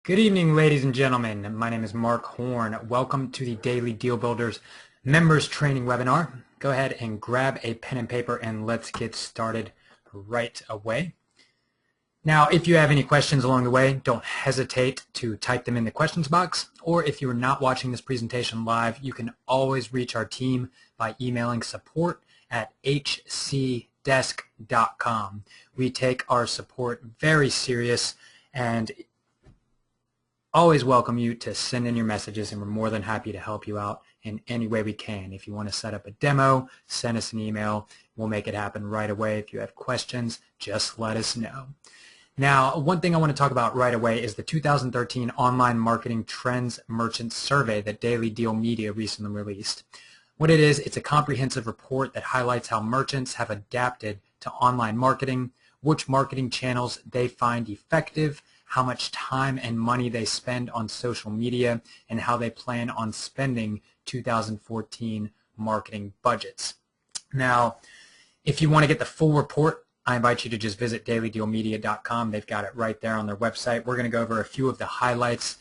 Good evening, ladies and gentlemen. My name is Mark Horn. Welcome to the Daily Deal Builders Members Training Webinar. Go ahead and grab a pen and paper and let's get started right away. Now, if you have any questions along the way, don't hesitate to type them in the questions box, or if you are not watching this presentation live, you can always reach our team by emailing support@hcdesk.com. We take our support very serious and always welcome you to send in your messages, and we're more than happy to help you out in any way we can. If you want to set up a demo, send us an email. We'll make it happen right away. If you have questions, just let us know. Now, one thing I want to talk about right away is the 2013 Online Marketing Trends Merchant Survey that Daily Deal Media recently released. What it is, it's a comprehensive report that highlights how merchants have adapted to online marketing, which marketing channels they find effective, how much time and money they spend on social media, and how they plan on spending 2014 marketing budgets. Now, if you want to get the full report, I invite you to just visit dailydealmedia.com. They've got it right there on their website. We're going to go over a few of the highlights,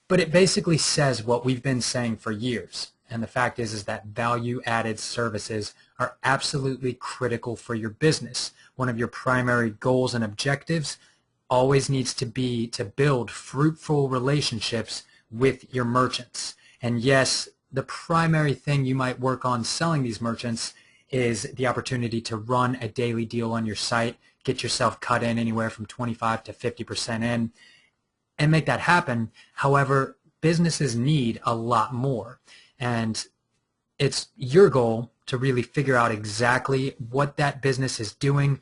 but it basically says what we've been saying for years. And the fact is that value-added services are absolutely critical for your business. One of your primary goals and objectives always needs to be to build fruitful relationships with your merchants. And yes, the primary thing you might work on selling these merchants is the opportunity to run a daily deal on your site, get yourself cut in anywhere from 25 to 50% in, and make that happen. However, businesses need a lot more. And it's your goal to really figure out exactly what that business is doing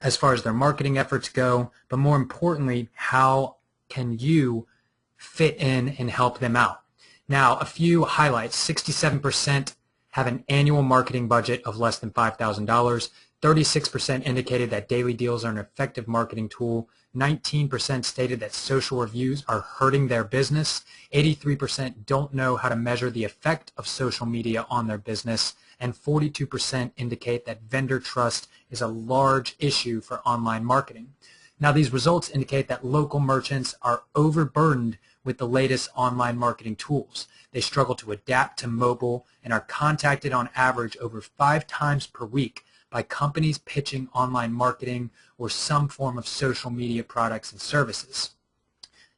as far as their marketing efforts go, but more importantly, how can you fit in and help them out? Now, a few highlights. 67% have an annual marketing budget of less than $5,000. 36% indicated that daily deals are an effective marketing tool. 19% stated that social reviews are hurting their business. 83% don't know how to measure the effect of social media on their business. And 42% indicate that vendor trust is a large issue for online marketing. Now, these results indicate that local merchants are overburdened with the latest online marketing tools. They struggle to adapt to mobile and are contacted on average over 5 times per week by companies pitching online marketing or some form of social media products and services.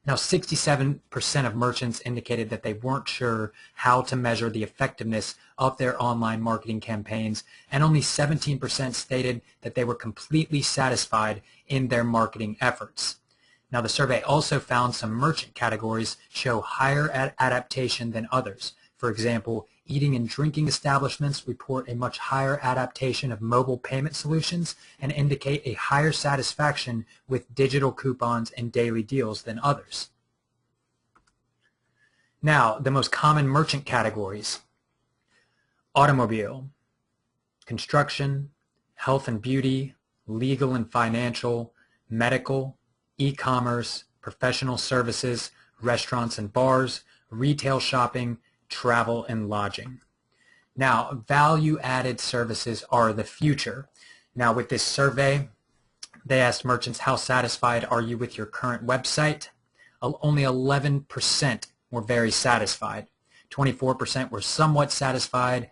Now, 67% of merchants indicated that they weren't sure how to measure the effectiveness of their online marketing campaigns, and only 17% stated that they were completely satisfied in their marketing efforts. Now, the survey also found some merchant categories show higher adaptation than others. For example, eating and drinking establishments report a much higher adaptation of mobile payment solutions and indicate a higher satisfaction with digital coupons and daily deals than others. Now, the most common merchant categories: automobile, construction, health and beauty, legal and financial, medical, e-commerce, professional services, restaurants and bars, retail shopping, travel and lodging. Now, value-added services are the future. Now, with this survey, they asked merchants, how satisfied are you with your current website? Only 11% were very satisfied. 24% were somewhat satisfied.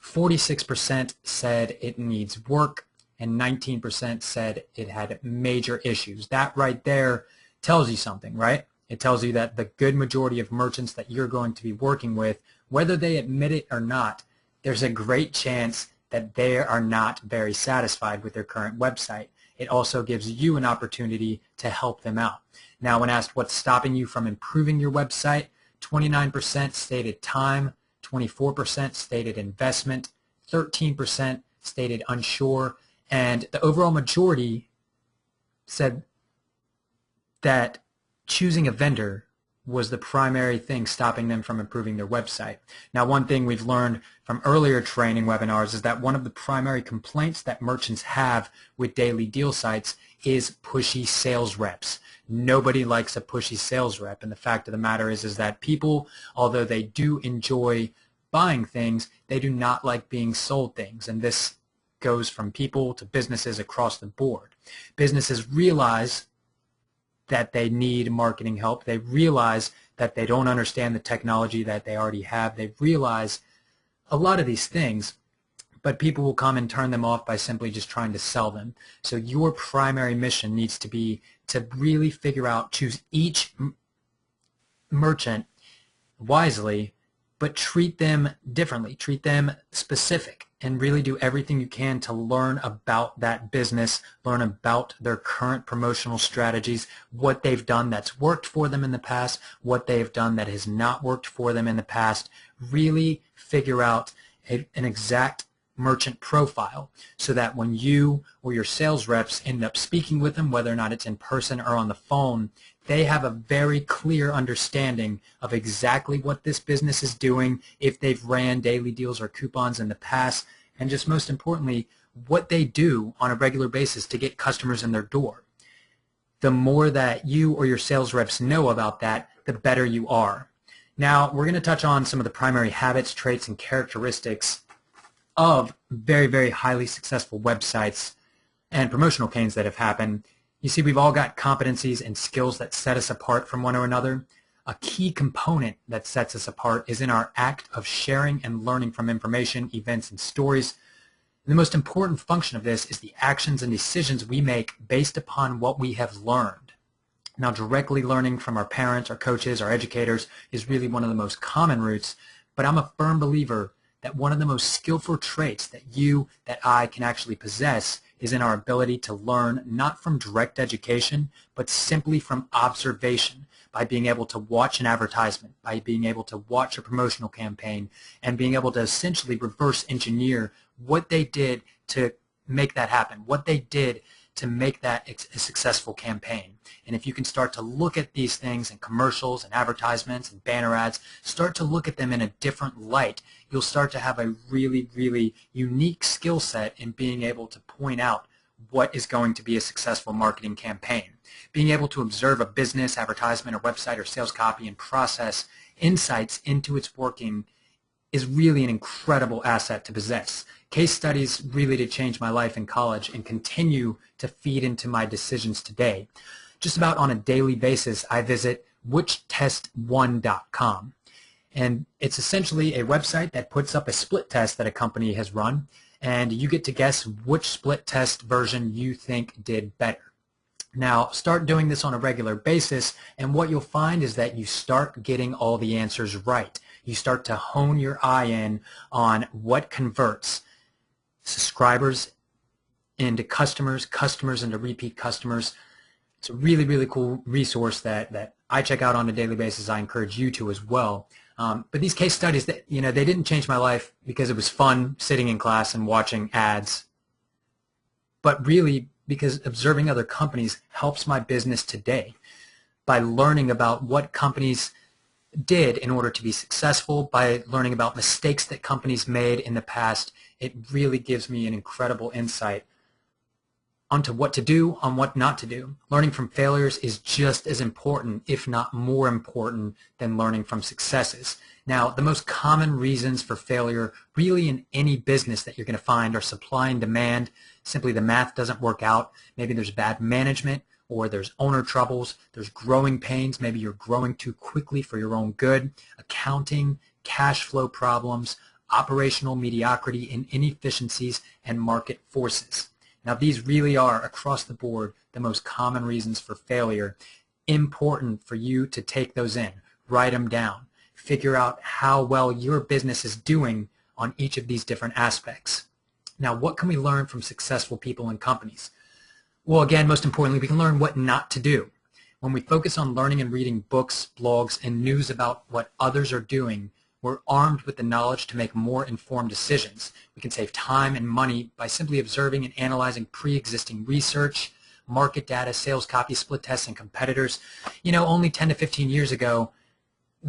46% said it needs work, and 19% said it had major issues. That right there tells you something, right? It tells you that the good majority of merchants that you're going to be working with, whether they admit it or not, there's a great chance that they are not very satisfied with their current website. It also gives you an opportunity to help them out. Now, when asked what's stopping you from improving your website, 29% stated time, 24% stated investment, 13% stated unsure, and the overall majority said that choosing a vendor was the primary thing stopping them from improving their website. Now, one thing we've learned from earlier training webinars is that one of the primary complaints that merchants have with daily deal sites is pushy sales reps. Nobody likes a pushy sales rep, and the fact of the matter is that people, although they do enjoy buying things, they do not like being sold things, and this goes from people to businesses across the board. Businesses realize that they need marketing help. They realize that they don't understand the technology that they already have. They realize a lot of these things, but people will come and turn them off by simply just trying to sell them. So your primary mission needs to be to really figure out, choose each merchant wisely, but treat them differently, treat them specific, and really do everything you can to learn about that business, learn about their current promotional strategies, what they've done that's worked for them in the past, what they've done that has not worked for them in the past. Really figure out an exact merchant profile so that when you or your sales reps end up speaking with them, whether or not it's in person or on the phone, they have a very clear understanding of exactly what this business is doing, if they've ran daily deals or coupons in the past, and just most importantly, what they do on a regular basis to get customers in their door. The more that you or your sales reps know about that, the better you are. Now, we're going to touch on some of the primary habits, traits, and characteristics of very, very highly successful websites and promotional campaigns that have happened. You see, we've all got competencies and skills that set us apart from one another. A key component that sets us apart is in our act of sharing and learning from information, events, and stories. And the most important function of this is the actions and decisions we make based upon what we have learned. Now, directly learning from our parents, our coaches, our educators is really one of the most common routes, but I'm a firm believer that one of the most skillful traits that I can actually possess is in our ability to learn not from direct education, but simply from observation, by being able to watch an advertisement, by being able to watch a promotional campaign, and being able to essentially reverse engineer what they did to make that happen, what they did to make that a successful campaign. And if you can start to look at these things in commercials and advertisements and banner ads, start to look at them in a different light, you'll start to have a really, really unique skill set in being able to point out what is going to be a successful marketing campaign. Being able to observe a business, advertisement, or website or sales copy and process insights into its working is really an incredible asset to possess. Case studies really did change my life in college and continue to feed into my decisions today. Just about on a daily basis, I visit whichtest1.com. And it's essentially a website that puts up a split test that a company has run, and you get to guess which split test version you think did better. Now, start doing this on a regular basis, and what you'll find is that you start getting all the answers right. You start to hone your eye in on what converts subscribers into customers, customers into repeat customers. It's a really, really cool resource that I check out on a daily basis. I encourage you to as well. But these case studies, they didn't change my life because it was fun sitting in class and watching ads, but really because observing other companies helps my business today. By learning about what companies did in order to be successful, by learning about mistakes that companies made in the past, it really gives me an incredible insight onto what to do, on what not to do. Learning from failures is just as important, if not more important, than learning from successes. Now, the most common reasons for failure really in any business that you're going to find are supply and demand. Simply the math doesn't work out. Maybe there's bad management, or there's owner troubles, there's growing pains, maybe you're growing too quickly for your own good, accounting, cash flow problems, operational mediocrity and inefficiencies, and market forces. Now, these really are, across the board, the most common reasons for failure. Important for you to take those in, write them down, figure out how well your business is doing on each of these different aspects. Now, what can we learn from successful people and companies? Well, again, most importantly, we can learn what not to do. When we focus on learning and reading books, blogs, and news about what others are doing, we're armed with the knowledge to make more informed decisions. We can save time and money by simply observing and analyzing pre-existing research, market data, sales copy, split tests, and competitors. Only 10 to 15 years ago,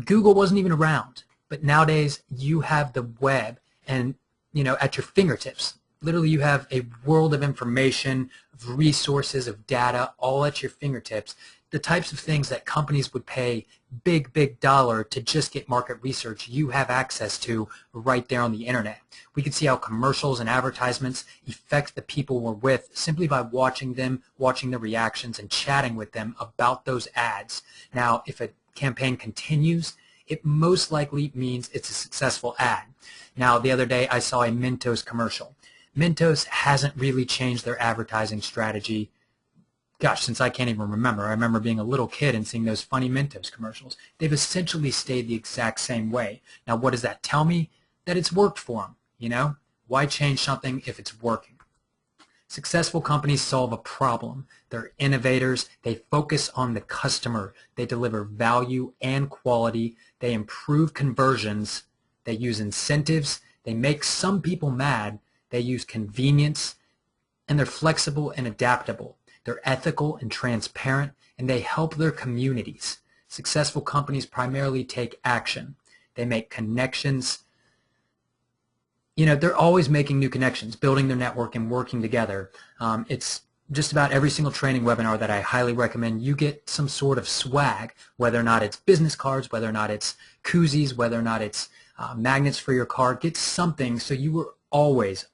Google wasn't even around. But nowadays, you have the web and, at your fingertips. Literally, you have a world of information, of resources, of data, all at your fingertips the types of things that companies would pay big dollar to just get market research, you have access to right there on the internet. We can see how commercials and advertisements affect the people we're with simply by watching them, watching the reactions, and chatting with them about those ads. Now, if a campaign continues, it most likely means it's a successful ad. Now, the other day I saw a Mentos commercial. Mentos hasn't really changed their advertising strategy, gosh, since I can't even remember. I remember being a little kid and seeing those funny Mentos commercials. They've essentially stayed the exact same way. Now, what does that tell me? That it's worked for them, you know? Why change something if it's working? Successful companies solve a problem. They're innovators. They focus on the customer. They deliver value and quality. They improve conversions. They use incentives. They make some people mad. They use convenience. And they're flexible and adaptable. They're ethical and transparent, and they help their communities. Successful companies primarily take action. They make connections. You know, they're always making new connections, building their network and working together. It's just about every single training webinar that I highly recommend you get some sort of swag, whether or not it's business cards, whether or not it's koozies, whether or not it's magnets for your car. Get something so you were always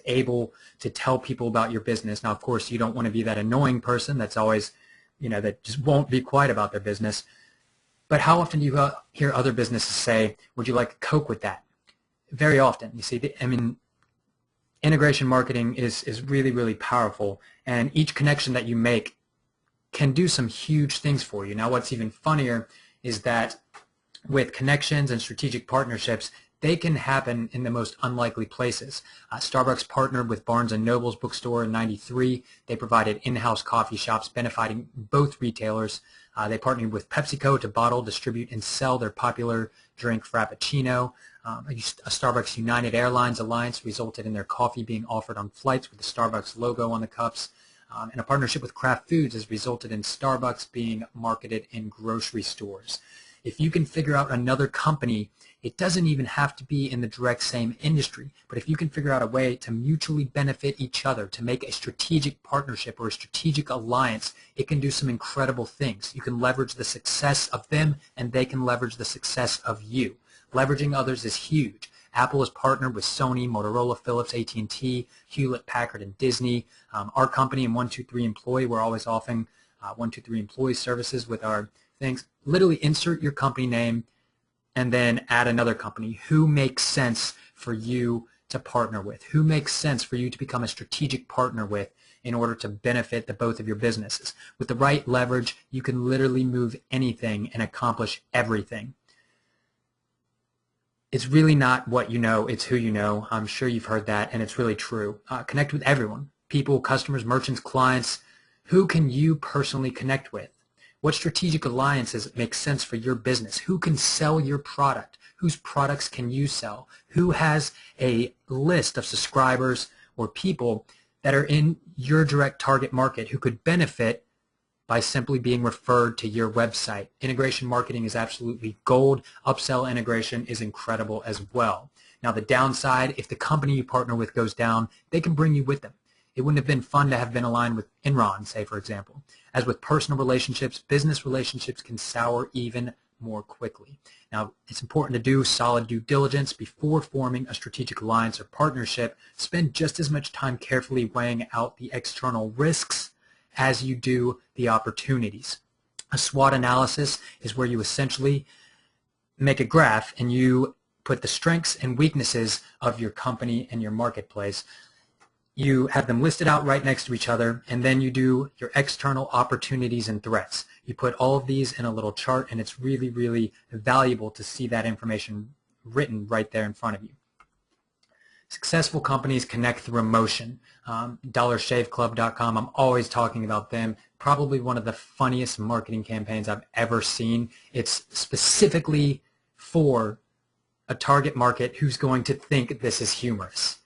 able to tell people about your business. Now, of course, you don't want to be that annoying person that's always, you know, that just won't be quiet about their business. But how often do you hear other businesses say, would you like a Coke with that? Very often. You see, I mean, integration marketing is really powerful, and each connection that you make can do some huge things for you. Now, what's even funnier is that with connections and strategic partnerships, they can happen in the most unlikely places. Starbucks partnered with Barnes & Noble's bookstore in '93. They provided in-house coffee shops benefiting both retailers. They partnered with PepsiCo to bottle, distribute, and sell their popular drink Frappuccino. A Starbucks United Airlines alliance resulted in their coffee being offered on flights with the Starbucks logo on the cups. And a partnership with Kraft Foods has resulted in Starbucks being marketed in grocery stores. If you can figure out another company, it doesn't even have to be in the direct same industry, but if you can figure out a way to mutually benefit each other, to make a strategic partnership or a strategic alliance, it can do some incredible things. You can leverage the success of them, and they can leverage the success of you. Leveraging others is huge. Apple has partnered with Sony, Motorola, Philips, AT&T, Hewlett-Packard, and Disney. Our company and 123 Employee, we're always offering 123 Employee services with our things. Literally insert your company name and then add another company. Who makes sense for you to partner with? Who makes sense for you to become a strategic partner with in order to benefit the both of your businesses? With the right leverage, you can literally move anything and accomplish everything. It's really not what you know, it's who you know. I'm sure you've heard that, and it's really true. Connect with everyone. People, customers, merchants, clients. Who can you personally connect with? What strategic alliances make sense for your business? Who can sell your product? Whose products can you sell? Who has a list of subscribers or people that are in your direct target market who could benefit by simply being referred to your website? Integration marketing is absolutely gold. Upsell integration is incredible as well. Now, the downside, if the company you partner with goes down, they can bring you with them. It wouldn't have been fun to have been aligned with Enron, say, for example. As with personal relationships, business relationships can sour even more quickly. Now, it's important to do solid due diligence before forming a strategic alliance or partnership. Spend just as much time carefully weighing out the external risks as you do the opportunities. A SWOT analysis is where you essentially make a graph and you put the strengths and weaknesses of your company and your marketplace. You have them listed out right next to each other, and then you do your external opportunities and threats. You put all of these in a little chart, and it's really valuable to see that information written right there in front of you. Successful companies connect through emotion. DollarShaveClub.com, I'm always talking about them. Probably one of the funniest marketing campaigns I've ever seen. It's specifically for a target market who's going to think this is humorous.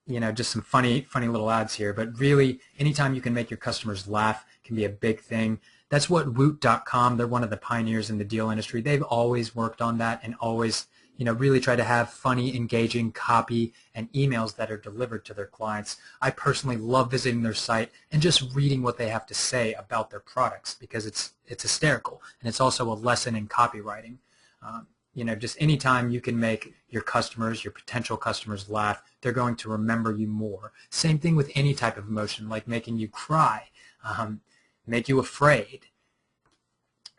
You know, just some funny little ads here, but really anytime you can make your customers laugh can be a big thing. That's what Woot.com, they're one of the pioneers in the deal industry. They've always worked on that and always really try to have funny, engaging copy and emails that are delivered to their clients. I personally love visiting their site and just reading what they have to say about their products because it's hysterical, and it's also a lesson in copywriting. Just anytime you can make your customers, your potential customers laugh, they're going to remember you more. Same thing with any type of emotion, like making you cry, make you afraid.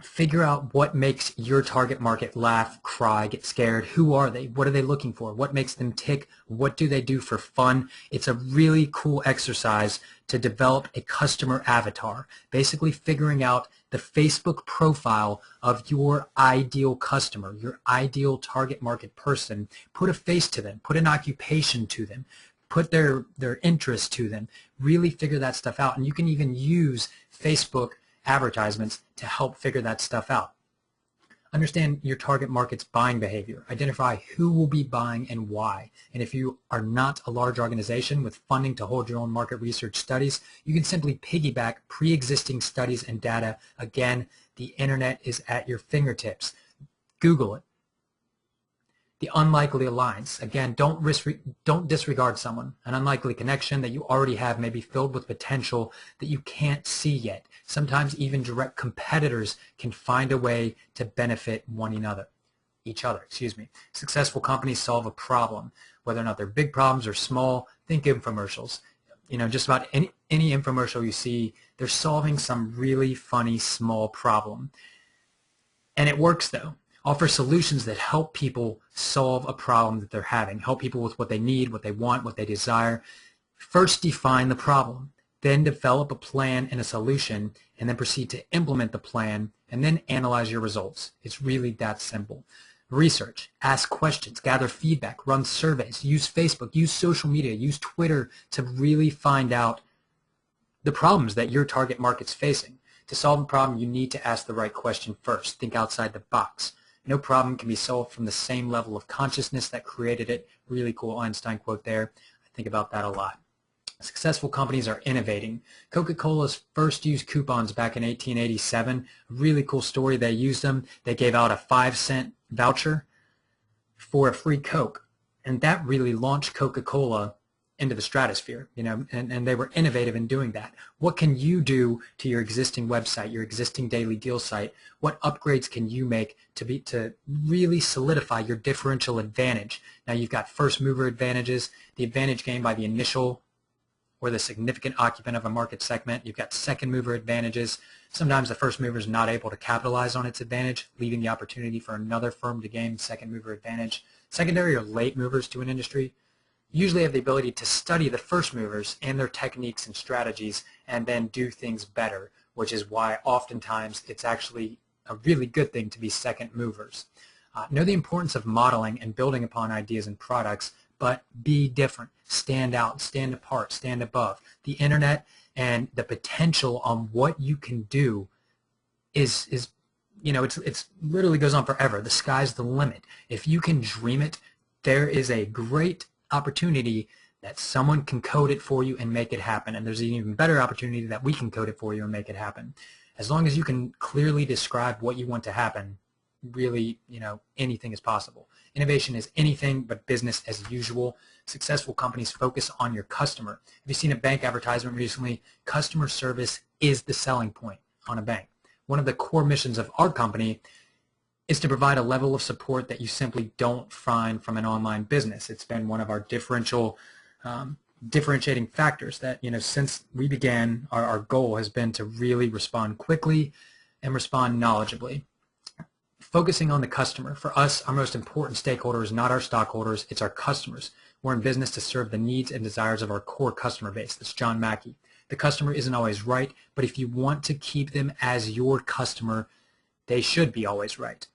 Figure out what makes your target market laugh, cry, get scared. Who are they? What are they looking for? What makes them tick? What do they do for fun? It's a really cool exercise to develop a customer avatar, basically figuring out the Facebook profile of your ideal customer, your ideal target market person. Put a face to them, put an occupation to them, put their interest to them. Really figure that stuff out, and you can even use Facebook advertisements to help figure that stuff out. Understand your target market's buying behavior. Identify who will be buying and why. And if you are not a large organization with funding to hold your own market research studies, you can simply piggyback pre-existing studies and data. Again, the internet is at your fingertips. Google it. The unlikely alliance. Again, don't disregard someone. An unlikely connection that you already have may be filled with potential that you can't see yet. Sometimes even direct competitors can find a way to benefit each other. Successful companies solve a problem, whether or not they're big problems or small. Think infomercials. Just about any infomercial you see, they're solving some really funny small problem. And it works though. Offer solutions that help people solve a problem that they're having, help people with what they need, what they want, what they desire. First, define the problem, then develop a plan and a solution, and then proceed to implement the plan, and then analyze your results. It's really that simple. Research, ask questions, gather feedback, run surveys, use Facebook, use social media, use Twitter to really find out the problems that your target market's facing. To solve a problem, you need to ask the right question first. Think outside the box. No problem can be solved from the same level of consciousness that created it. Really cool Einstein quote there. I think about that a lot. Successful companies are innovating. Coca-Cola's first used coupons back in 1887. A really cool story. They used them. They gave out a 5-cent voucher for a free Coke. And that really launched Coca-Cola into the stratosphere, and they were innovative in doing that. What can you do to your existing website, your existing daily deal site? What upgrades can you make to really solidify your differential advantage? Now you've got first mover advantages, the advantage gained by the initial or the significant occupant of a market segment. You've got second mover advantages. Sometimes the first mover is not able to capitalize on its advantage, leaving the opportunity for another firm to gain second mover advantage. Secondary or late movers to an industry usually have the ability to study the first movers and their techniques and strategies and then do things better, which is why oftentimes it's actually a really good thing to be second movers. Know the importance of modeling and building upon ideas and products, but be different. Stand out, stand apart, stand above. The internet and the potential on what you can do is it's literally goes on forever. The sky's the limit. If you can dream it, there is a great opportunity that someone can code it for you and make it happen, and there's an even better opportunity that we can code it for you and make it happen. As long as you can clearly describe what you want to happen, really, anything is possible. Innovation is anything but business as usual. Successful companies focus on your customer. Have you seen a bank advertisement recently? Customer service is the selling point on a bank. One of the core missions of our company is to provide a level of support that you simply don't find from an online business. It's been one of our differentiating factors that, since we began, our goal has been to really respond quickly and respond knowledgeably. Focusing on the customer. For us, our most important stakeholder is not our stockholders, it's our customers. We're in business to serve the needs and desires of our core customer base. That's John Mackey. The customer isn't always right, but if you want to keep them as your customer, they should be always right.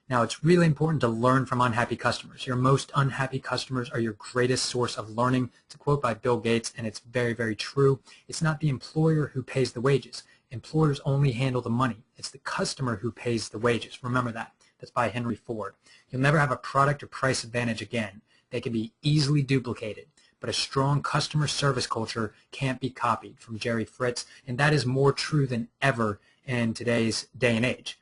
Now, it's really important to learn from unhappy customers. Your most unhappy customers are your greatest source of learning. It's a quote by Bill Gates, and it's very, very true. It's not the employer who pays the wages. Employers only handle the money. It's the customer who pays the wages. Remember that. That's by Henry Ford. You'll never have a product or price advantage again. They can be easily duplicated, but a strong customer service culture can't be copied, from Jerry Fritz, and that is more true than ever in today's day and age.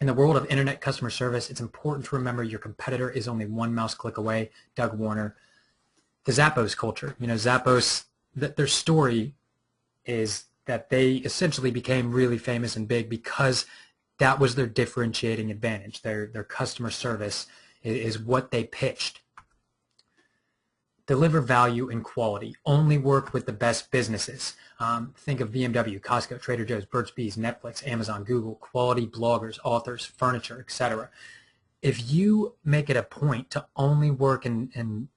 In the world of internet customer service, it's important to remember your competitor is only one mouse click away. Doug Warner. The Zappos culture. Zappos, their story is that they essentially became really famous and big because that was their differentiating advantage. Their customer service is what they pitched. Deliver value and quality. Only work with the best businesses. Think of BMW, Costco, Trader Joe's, Burt's Bees, Netflix, Amazon, Google, quality bloggers, authors, furniture, etc. If you make it a point to only work and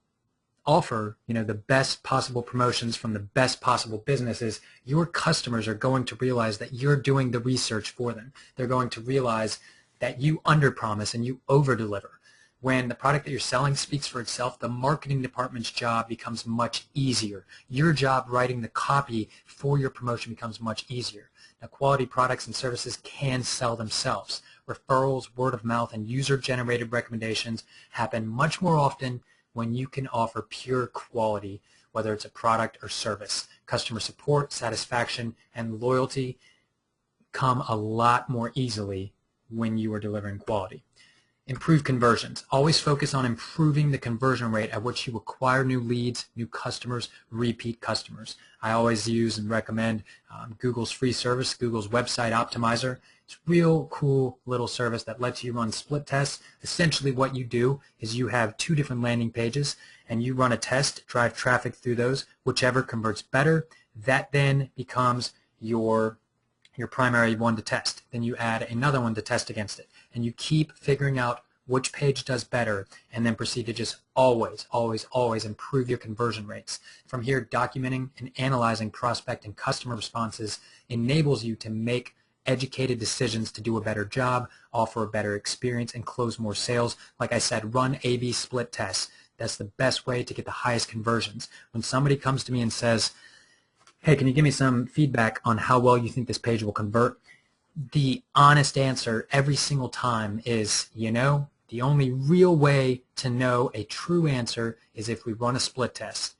offer, the best possible promotions from the best possible businesses, your customers are going to realize that you're doing the research for them. They're going to realize that you underpromise and you overdeliver. When the product that you're selling speaks for itself, the marketing department's job becomes much easier. Your job writing the copy for your promotion becomes much easier. Now, quality products and services can sell themselves. Referrals, word of mouth, and user-generated recommendations happen much more often when you can offer pure quality, whether it's a product or service. Customer support, satisfaction, and loyalty come a lot more easily when you are delivering quality. Improve conversions. Always focus on improving the conversion rate at which you acquire new leads, new customers, repeat customers. I always use and recommend Google's free service, Google's Website Optimizer. It's a real cool little service that lets you run split tests. Essentially what you do is you have two different landing pages and you run a test, drive traffic through those, whichever converts better. That then becomes your primary one to test. Then you add another one to test against it. And you keep figuring out which page does better and then proceed to just always, always, always improve your conversion rates. From here, documenting and analyzing prospect and customer responses enables you to make educated decisions to do a better job, offer a better experience, and close more sales. Like I said, run A/B split tests. That's the best way to get the highest conversions. When somebody comes to me and says, hey, can you give me some feedback on how well you think this page will convert? The honest answer every single time is, the only real way to know a true answer is if we run a split test.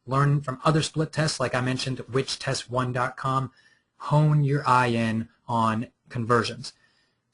Learn from other split tests, like I mentioned, whichtest1.com. Hone your eye in on conversions.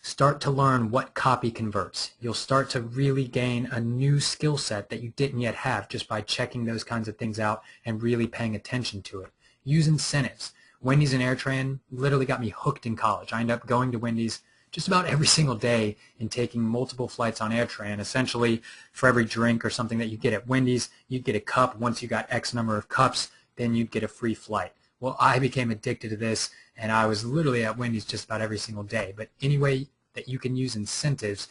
Start to learn what copy converts. You'll start to really gain a new skill set that you didn't yet have just by checking those kinds of things out and really paying attention to it. Use incentives. Wendy's and AirTran literally got me hooked in college. I ended up going to Wendy's just about every single day and taking multiple flights on AirTran. Essentially, for every drink or something that you get at Wendy's, you'd get a cup. Once you got X number of cups, then you'd get a free flight. Well, I became addicted to this, and I was literally at Wendy's just about every single day. But any way that you can use incentives,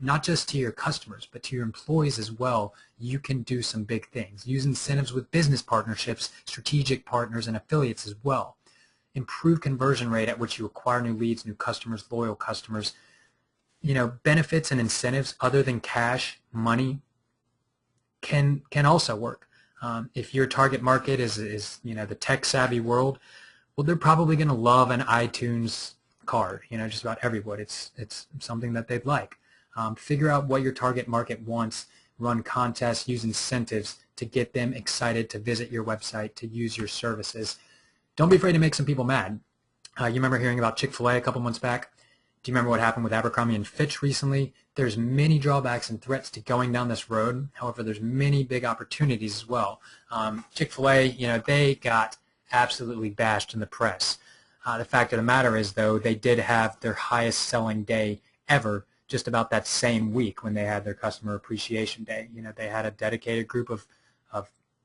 not just to your customers, but to your employees as well, you can do some big things. Use incentives with business partnerships, strategic partners, and affiliates as well. Improve conversion rate at which you acquire new leads, new customers, loyal customers. Benefits and incentives other than cash, money, can also work. If your target market is the tech-savvy world, well, they're probably going to love an iTunes card. Just about everyone. It's something that they'd like. Figure out what your target market wants. Run contests. Use incentives to get them excited to visit your website, to use your services. Don't be afraid to make some people mad. You remember hearing about Chick-fil-A a couple months back? Do you remember what happened with Abercrombie & Fitch recently? There's many drawbacks and threats to going down this road. However, there's many big opportunities as well. Chick-fil-A, they got absolutely bashed in the press. The fact of the matter is, though, they did have their highest selling day ever just about that same week when they had their Customer Appreciation Day. They had a dedicated group of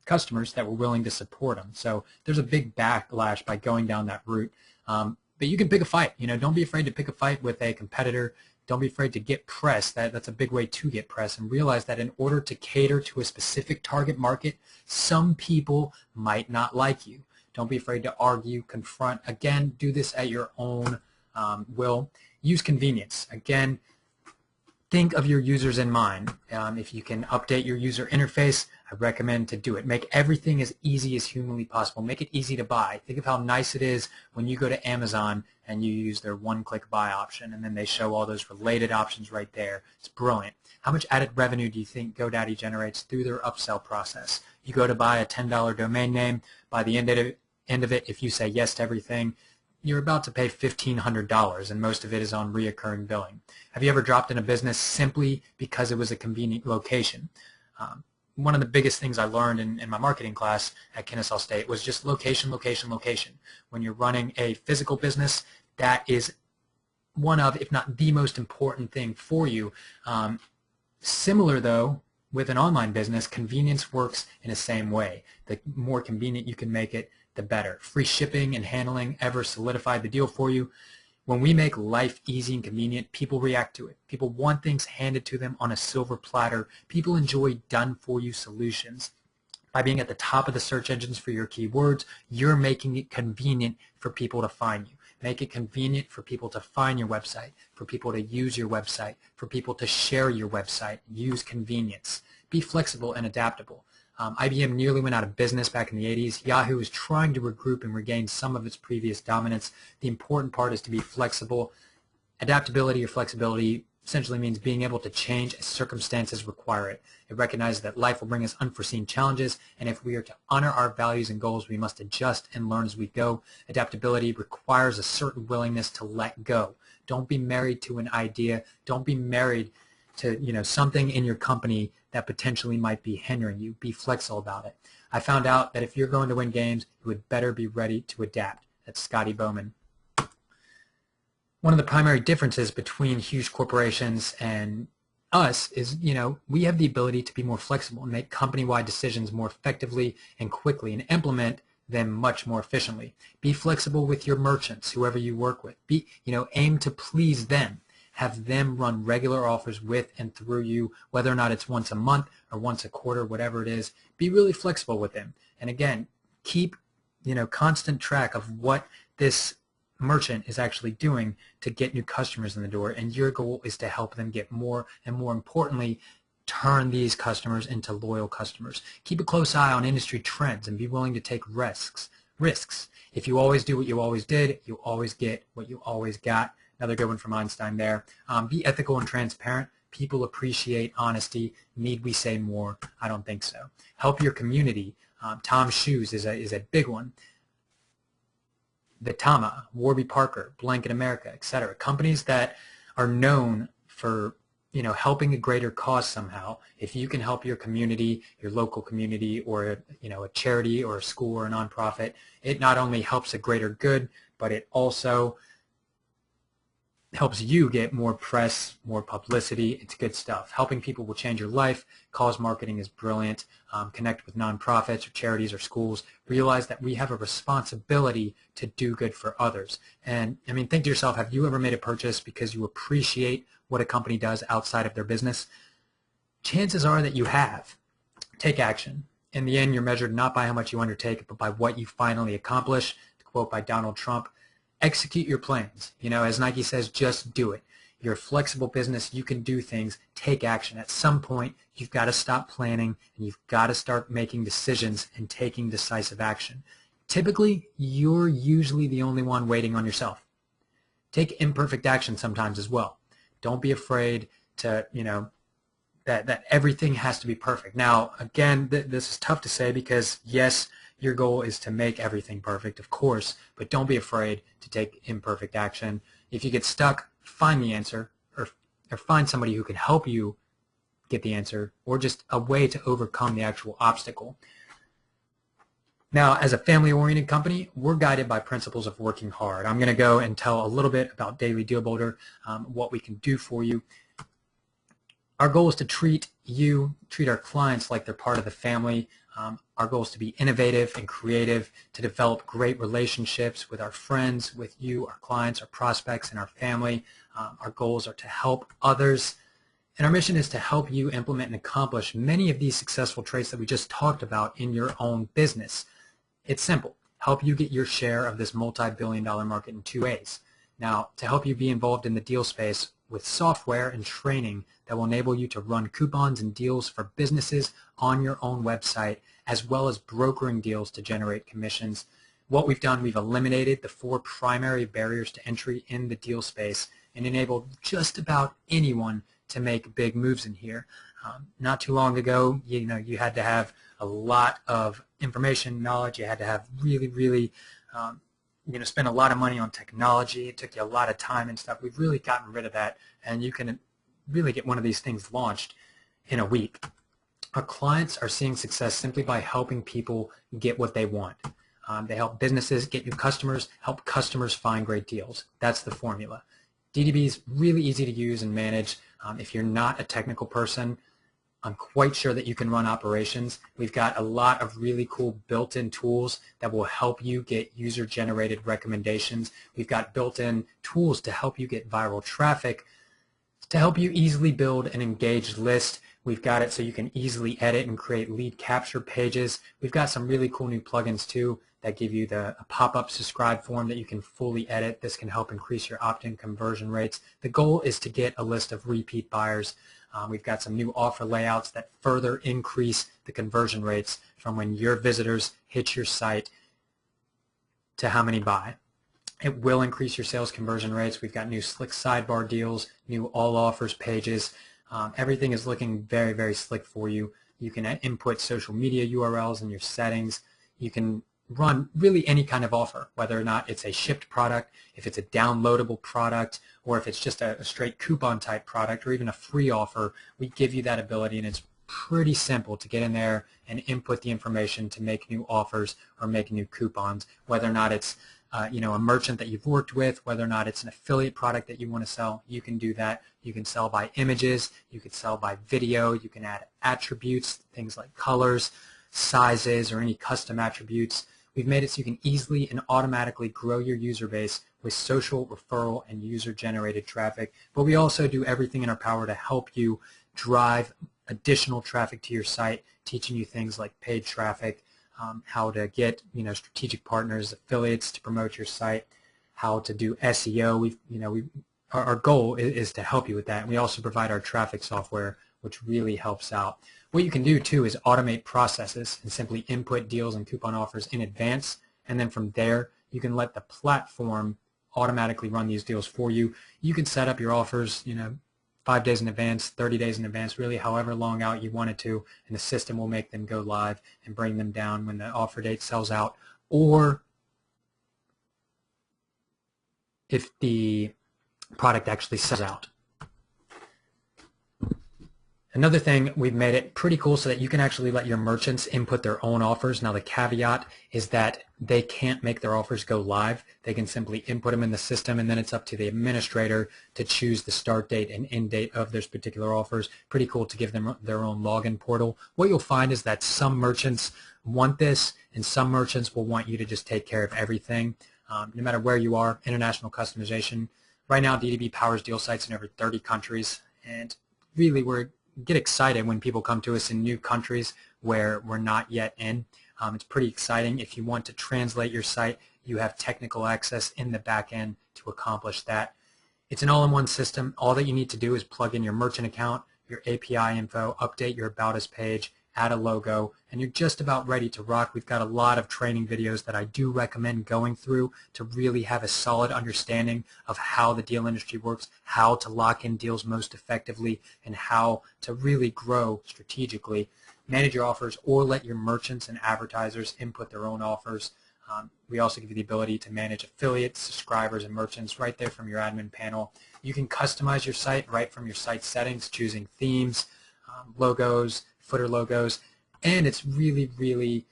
customers that were willing to support them. So there's a big backlash by going down that route. But you can pick a fight. Don't be afraid to pick a fight with a competitor. Don't be afraid to get press. That's a big way to get press, and realize that in order to cater to a specific target market, some people might not like you. Don't be afraid to argue, confront. Again, do this at your own will. Use convenience. Again, think of your users in mind. If you can update your user interface, I recommend to do it. Make everything as easy as humanly possible. Make it easy to buy. Think of how nice it is when you go to Amazon and you use their one-click buy option, and then they show all those related options right there. It's brilliant. How much added revenue do you think GoDaddy generates through their upsell process? You go to buy a $10 domain name. By the end of it, if you say yes to everything, you're about to pay $1,500, and most of it is on reoccurring billing. Have you ever dropped in a business simply because it was a convenient location? One of the biggest things I learned in my marketing class at Kennesaw State was just location, location, location. When you're running a physical business, that is one of, if not the most important thing for you. Similar though, with an online business, convenience works in the same way. The more convenient you can make it, the better. Free shipping and handling ever solidified the deal for you. When we make life easy and convenient, people react to it. People want things handed to them on a silver platter. People enjoy done-for-you solutions. By being at the top of the search engines for your keywords, you're making it convenient for people to find you. Make it convenient for people to find your website, for people to use your website, for people to share your website. Use convenience. Be flexible and adaptable. IBM nearly went out of business back in the 80s. Yahoo is trying to regroup and regain some of its previous dominance. The important part is to be flexible. Adaptability or flexibility essentially means being able to change as circumstances require it. It recognizes that life will bring us unforeseen challenges, and if we are to honor our values and goals, we must adjust and learn as we go. Adaptability requires a certain willingness to let go. Don't be married to an idea. Don't be married to something in your company that potentially might be hindering you. Be flexible about it. I found out that if you're going to win games, you would better be ready to adapt. That's Scotty Bowman. One of the primary differences between huge corporations and us is, we have the ability to be more flexible and make company-wide decisions more effectively and quickly and implement them much more efficiently. Be flexible with your merchants, whoever you work with. Aim to please them. Have them run regular offers with and through you, whether or not it's once a month or once a quarter, whatever it is. Be really flexible with them. And again, keep constant track of what this merchant is actually doing to get new customers in the door. And your goal is to help them get more, and more importantly, turn these customers into loyal customers. Keep a close eye on industry trends and be willing to take risks. If you always do what you always did, you always get what you always got. Another good one from Einstein there. Be ethical and transparent. People appreciate honesty. Need we say more? I don't think so. Help your community. Tom's Shoes is a big one. Vitama, Warby Parker, Blanket America, etc. Companies that are known for helping a greater cause somehow. If you can help your community, your local community, or a charity or a school or a nonprofit, it not only helps a greater good, but it also helps you get more press, more publicity. It's good stuff. Helping people will change your life. Cause marketing is brilliant. Connect with nonprofits or charities or schools. Realize that we have a responsibility to do good for others. And think to yourself, have you ever made a purchase because you appreciate what a company does outside of their business? Chances are that you have. Take action. In the end, you're measured not by how much you undertake, but by what you finally accomplish. To quote by Donald Trump, execute your plans. As Nike says, just do it. You're a flexible business. You can do things. Take action. At some point, you've got to stop planning, and you've got to start making decisions and taking decisive action. Typically, you're usually the only one waiting on yourself. Take imperfect action sometimes as well. Don't be afraid to, that everything has to be perfect. Now, again, this is tough to say because, yes, your goal is to make everything perfect, of course, but don't be afraid to take imperfect action. If you get stuck, find the answer, or find somebody who can help you get the answer, or just a way to overcome the actual obstacle. Now, as a family-oriented company, we're guided by principles of working hard. I'm going to go and tell a little bit about Daily Deal Builder, what we can do for you. Our goal is to treat our clients like they're part of the family. Our goal is to be innovative and creative, to develop great relationships with our friends, with you, our clients, our prospects, and our family. Our goals are to help others. And our mission is to help you implement and accomplish many of these successful traits that we just talked about in your own business. It's simple. Help you get your share of this multi-billion-dollar market in 2 ways. Now, to help you be involved in the deal space with software and training that will enable you to run coupons and deals for businesses on your own website, as well as brokering deals to generate commissions. What we've done, we've eliminated the 4 primary barriers to entry in the deal space and enabled just about anyone to make big moves in here. Not too long ago, you had to have a lot of information, knowledge. You had to have really spend a lot of money on technology. It took you a lot of time and stuff. We've really gotten rid of that, and you can really get one of these things launched in a week. Our clients are seeing success simply by helping people get what they want. They help businesses get new customers, help customers find great deals. That's the formula. DDB is really easy to use and manage. If you're not a technical person, I'm quite sure that you can run operations. We've got a lot of really cool built-in tools that will help you get user-generated recommendations. We've got built-in tools to help you get viral traffic, to help you easily build an engaged list. We've got it so you can easily edit and create lead capture pages. We've got some really cool new plugins too that give you a pop-up subscribe form that you can fully edit. This can help increase your opt-in conversion rates. The goal is to get a list of repeat buyers. We've got some new offer layouts that further increase the conversion rates from when your visitors hit your site to how many buy. It will increase your sales conversion rates. We've got new slick sidebar deals, new all offers pages. Everything is looking very, very slick for you. You can input social media URLs in your settings. You can run really any kind of offer, whether or not it's a shipped product, if it's a downloadable product, or if it's just a straight coupon type product, or even a free offer. We give you that ability, and it's pretty simple to get in there and input the information to make new offers or make new coupons, whether or not it's a merchant that you've worked with, whether or not it's an affiliate product that you want to sell. You can do that. You can sell by images, you can sell by video, you can add attributes, things like colors, sizes, or any custom attributes. We've made it so you can easily and automatically grow your user base with social, referral, and user-generated traffic. But we also do everything in our power to help you drive additional traffic to your site, teaching you things like paid traffic, how to get strategic partners, affiliates to promote your site, how to do SEO. Our goal is to help you with that. And we also provide our traffic software, which really helps out. What you can do too is automate processes and simply input deals and coupon offers in advance, and then from there you can let the platform automatically run these deals for you. You can set up your offers 5 days in advance, 30 days in advance, really however long out you want it to, and the system will make them go live and bring them down when the offer date sells out, or if the product actually sells out. Another thing, we've made it pretty cool so that you can actually let your merchants input their own offers. Now the caveat is that they can't make their offers go live. They can simply input them in the system, and then it's up to the administrator to choose the start date and end date of those particular offers. Pretty cool to give them their own login portal. What you'll find is that some merchants want this, and some merchants will want you to just take care of everything. No matter where you are, international customization. Right now DDB powers deal sites in over 30 countries, and really we get excited when people come to us in new countries where we're not yet in. It's pretty exciting. If you want to translate your site, you have technical access in the back end to accomplish that. It's an all-in-one system. All that you need to do is plug in your merchant account, your API info, update your About Us page, add a logo, and you're just about ready to rock. We've got a lot of training videos that I do recommend going through to really have a solid understanding of how the deal industry works, how to lock in deals most effectively, and how to really grow strategically, manage your offers, or let your merchants and advertisers input their own offers. We also give you the ability to manage affiliates, subscribers, and merchants right there from your admin panel. You can customize your site right from your site settings, choosing themes, logos, footer logos, and it's really, really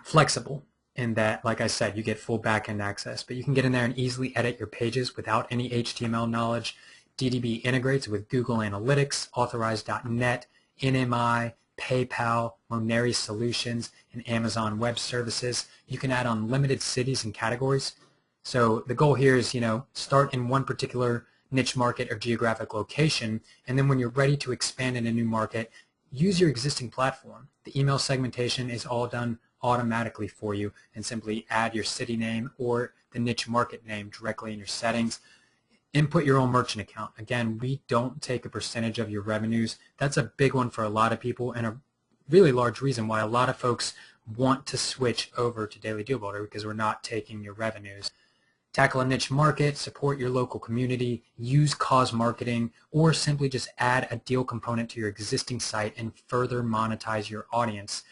flexible in that, like I said, you get full backend access, but you can get in there and easily edit your pages without any HTML knowledge. DDB integrates with Google Analytics, Authorize.net, NMI, PayPal, Moneri Solutions, and Amazon Web Services. You can add unlimited cities and categories. So the goal here is, start in one particular niche market or geographic location, and then when you're ready to expand in a new market, use your existing platform. The email segmentation is all done automatically for you, and simply add your city name or the niche market name directly in your settings. Input your own merchant account. Again, we don't take a percentage of your revenues. That's a big one for a lot of people, and a really large reason why a lot of folks want to switch over to Daily Deal Builder, because we're not taking your revenues. Tackle a niche market, support your local community, use cause marketing, or simply just add a deal component to your existing site and further monetize your audience.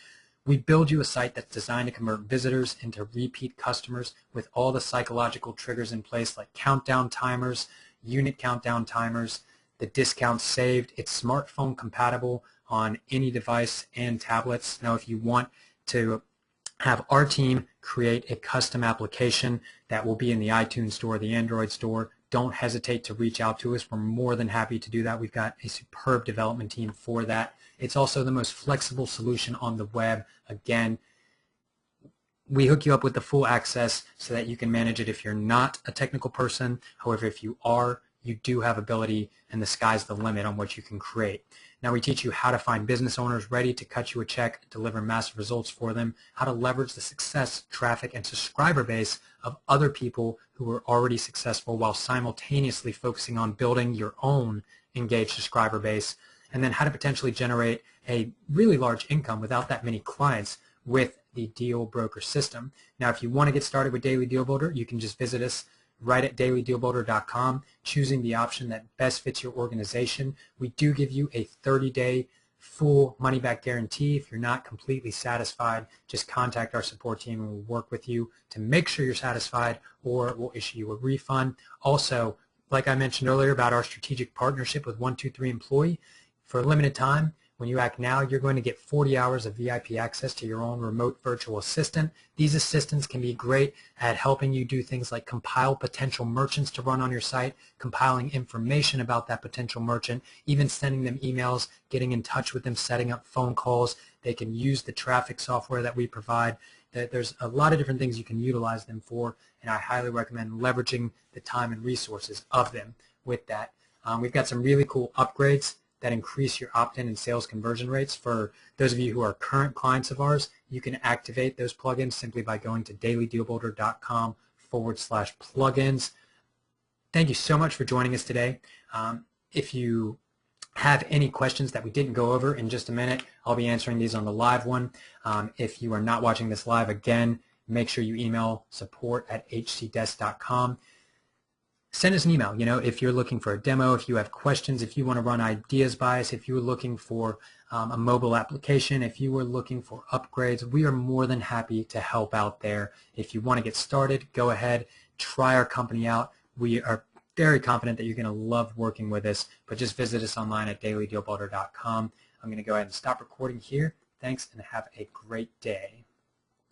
We build you a site that's designed to convert visitors into repeat customers with all the psychological triggers in place, like countdown timers, unit countdown timers, the discounts saved. It's smartphone compatible on any device and tablets. Now, if you want to have our team create a custom application that will be in the iTunes store, the Android store, don't hesitate to reach out to us. We're more than happy to do that. We've got a superb development team for that. It's also the most flexible solution on the web. Again, we hook you up with the full access so that you can manage it if you're not a technical person. However, if you are, you do have ability, and the sky's the limit on what you can create. Now, we teach you how to find business owners ready to cut you a check, deliver massive results for them, how to leverage the success, traffic, and subscriber base of other people who are already successful while simultaneously focusing on building your own engaged subscriber base, and then how to potentially generate a really large income without that many clients with the Deal Broker system. Now, if you want to get started with Daily Deal Builder, you can just visit us right at dailydealbuilder.com, choosing the option that best fits your organization. We do give you a 30-day full money-back guarantee. If you're not completely satisfied, just contact our support team and we'll work with you to make sure you're satisfied, or we'll issue you a refund. Also, like I mentioned earlier about our strategic partnership with 123 Employee, for a limited time, when you act now, you're going to get 40 hours of VIP access to your own remote virtual assistant. These assistants can be great at helping you do things like compile potential merchants to run on your site, compiling information about that potential merchant, even sending them emails, getting in touch with them, setting up phone calls. They can use the traffic software that we provide. There's a lot of different things you can utilize them for, and I highly recommend leveraging the time and resources of them with that. We've got some really cool upgrades that increase your opt-in and sales conversion rates. For those of you who are current clients of ours, you can activate those plugins simply by going to dailydealbuilder.com/plugins. Thank you so much for joining us today. If you have any questions that we didn't go over, in just a minute, I'll be answering these on the live one. If you are not watching this live, again, make sure you email support@hcdesk.com. Send us an email, if you're looking for a demo, if you have questions, if you want to run ideas by us, if you were looking for a mobile application, if you were looking for upgrades, we are more than happy to help out there. If you want to get started, go ahead, try our company out. We are very confident that you're going to love working with us, but just visit us online at dailydealbuilder.com. I'm going to go ahead and stop recording here. Thanks, and have a great day.